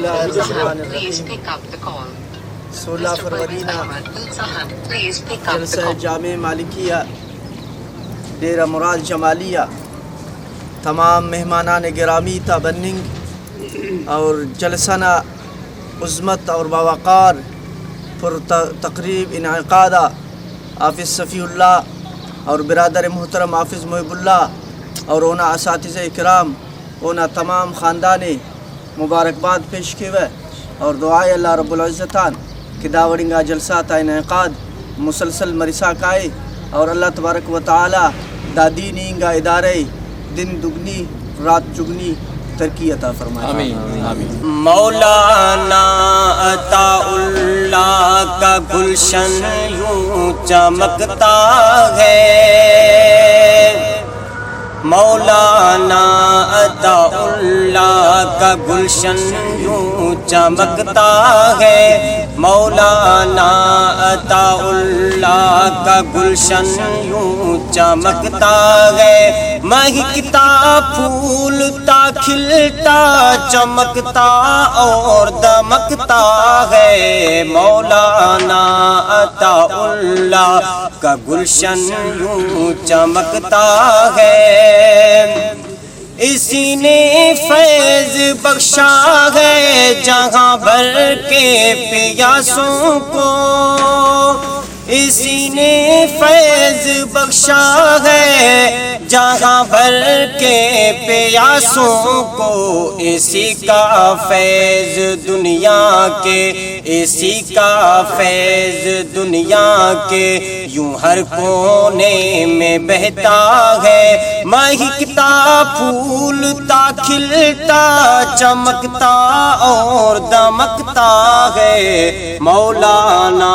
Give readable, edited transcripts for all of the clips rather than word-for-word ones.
اللہ الرحمن Please الرحیم. pick up the call. 16 Mr. February Pervez نا Ahmed Al Sahab, please pick up the جلسہ call. جامع مالکیہ ڈیرہ مراد جمالیہ تمام مہمانان گرامی تابننگ اور جلسہ نا عظمت اور باوقار پر تقریب انعقادہ حافظ صفی اللہ اور برادر محترم حافظ محب اللہ اور اونا اساتذہ اکرام اونا تمام خاندان مبارکباد پیش کیوے اور دعائے اللہ رب العزتان کہ داوڑنگا جلسات انعقاد مسلسل مرسا کائے اور اللہ تبارک و تعالی دا دینینگا ادارے دن دگنی رات چگنی ترقی عطا فرمائے. آمین آمین. مولانا عطا اللہ کا گلشن یوں چمکتا ہے، مولانا عطا اللہ کا گلشن یوں چمکتا ہے، مولانا عطا اللہ کا گلشن یوں چمکتا ہے، مہکتا پھولتا کھلتا چمکتا اور دمکتا ہے، مولانا عطا اللہ کا گلشن یوں چمکتا ہے، اسی نے فیض بخشا ہے جہاں بھر کے پیاسوں کو، اسی نے فیض بخشا ہے جہاں بھر کے پیاسوں کو، اسی کا فیض دنیا کے، اسی کا فیض دنیا کے یوں ہر کونے میں بہتا ہے، مہکتا پھولتا کھلتا چمکتا اور دمکتا ہے، مولانا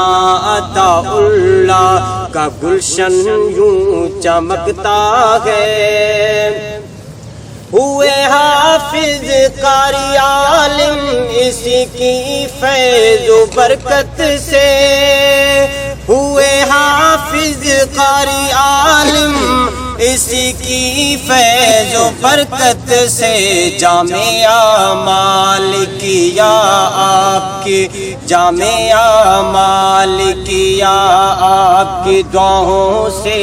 عطا اللہ کا گلشن یوں چمکتا ہے، ہوئے حافظ قاری عالم اسی کی فیض و برکت سے، ہوئے حافظ قاری عالم اسی کی فیض و برکت سے، جامعہ مالکیہ آپ کی، جامعہ مالکیہ آپ کی دعاؤں سے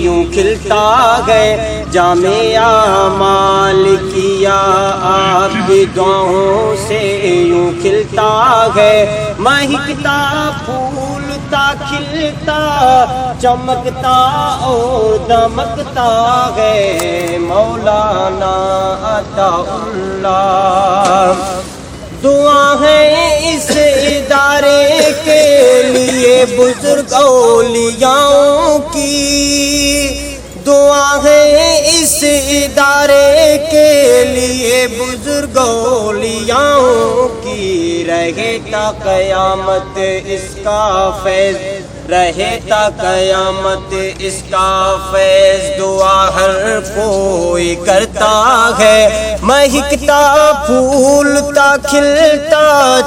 یوں کھلتا ہے، جامعہ مالکیہ آپ کی دعاؤں سے یوں کھلتا ہے، مہکتا پھولتا کھلتا چمکتا اور دمکتا ہے، مولانا عطا اللہ. دعا ہے اس ادارے کے لیے بزرگ اولیاءوں کی، دعا ہے اس ادارے کے لیے بزرگ اولیاءوں کی، رہے تا قیامت اس کا فیض، رہے تا قیامت اس کا فیض، دعا ہر کوئی کرتا ہے، مہکتا پھولتا کھلتا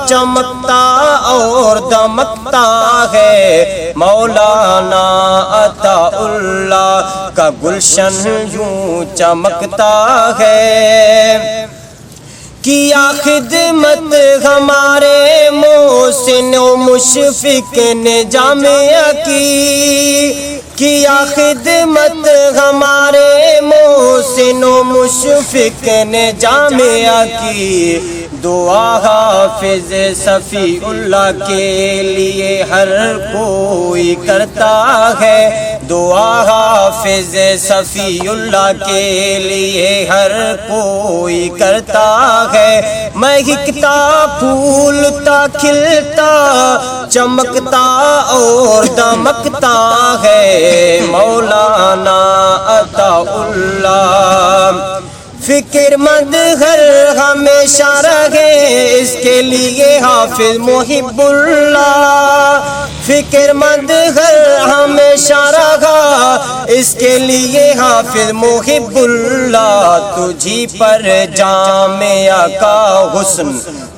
چمکتا اور دمکتا ہے، مولانا عطا اللہ کا گلشن یوں چمکتا ہے، کیا خدمت ہمارے محسن و مشفق نے جامعہ کی، کیا خدمت ہمارے محسن و مشفق نے جامعہ کی، دعا حافظ صفی اللہ کے لیے ہر کوئی کرتا ہے، دعا حافظ صفی اللہ کے لیے ہر کوئی کرتا ہے، مہکتا پھولتا کھلتا چمکتا اور دمکتا ہے، مولانا عطا اللہ. فکر مند ہر ہمیشہ رہے اس کے لیے حافظ محب اللہ، فکر مند ہر ہمیشہ رہا اس کے لیے حافظ محب اللہ تجھی پر جامعہ کا حسن،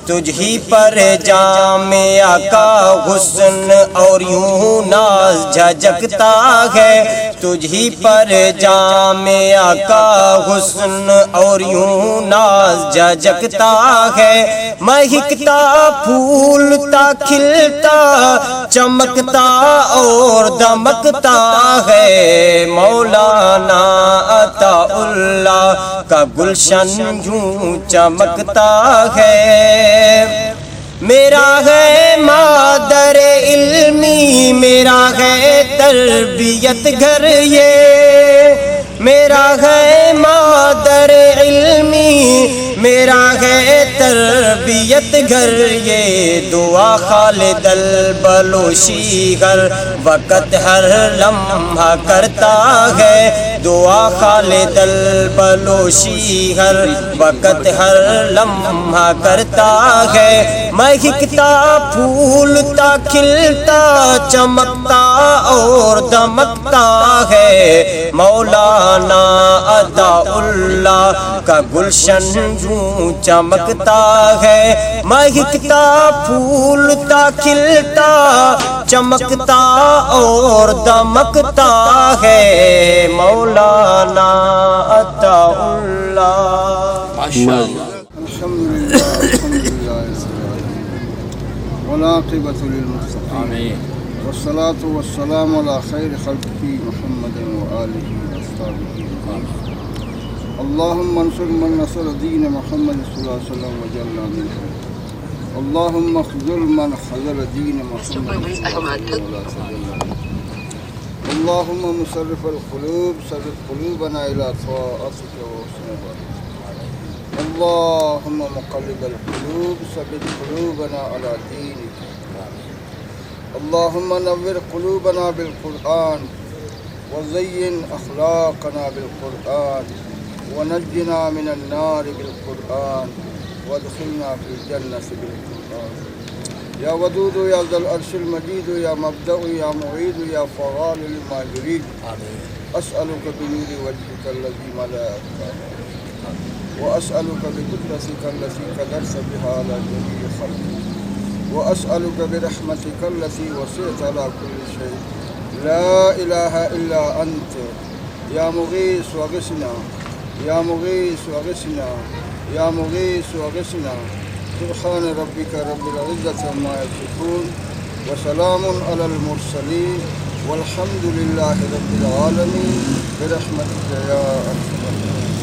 تجھی پر جامعہ کا حسن، اور یوں ناز جھجکتا ہے تجھی پر جامعہ کا حسن، اور یوں ناز جھجکتا ہے، مہکتا پھولتا کھلتا چمکتا اور دمکتا ہے، مولانا عطا اللہ کا گلشن یوں چمکتا ہے، میرا ہے مادر علمی، میرا ہے تربیت گھر یہ، میرا ہے مادر علمی، میرا ہے تربیت گھر یہ، دعا خالد البلوشی ہر وقت ہر لمحہ کرتا ہے، دعا خالد البلوشی ہر وقت ہر لمحہ کرتا ہے، مہکتا پھولتا کھلتا چمکتا اور دمکتا ہے، مولانا عطا اللہ کا گلشن یوں چمکتا ہے، مہکتا پھولتا کھلتا چمکتا اور دمکتا ہے، مولانا عطا اللہ۔ الحمدللہ والعاقبۃ للمتقین والصلاة والسلام علی خیر خلقہ محمد وآلہ وصحبہ اللہم انصر من نصر دین محمد صلی اللہ علیہ وسلم وجعلنا منہ، اللہم اخذل من خذل دین محمد صلی اللہ علیہ وسلم، اللہم مصرف القلوب صرف قلوبنا الی طاعتک وحسن عبادتک، اللہم مقلب القلوب ثبت قلوبنا علی دینک، اللہم نور قلوبنا بالقرآن وزین اخلاقنا بالقرآن ونجنا من النار بالقرآن وادخلنا في الجنة بالقرآن، یا ودود یا ذا العرش المجید یا مبدأ یا معید یا فعال لما یرید، اسألک بنور وجهک الذی ملا السماوات واسألک بقدرتک التي قدرت بها على جميع خلقك واسألک برحمتک التي وسعت على كل شيء لا إله إلا أنت یا مغیث وغثنا یا مغیث وغثنا یا مغیث وغثنا، سبحان ربک رب العزة عما یصفون وسلام علی المرسلین والحمد للہ رب العالمین برحمتک یا ارحم الراحمین۔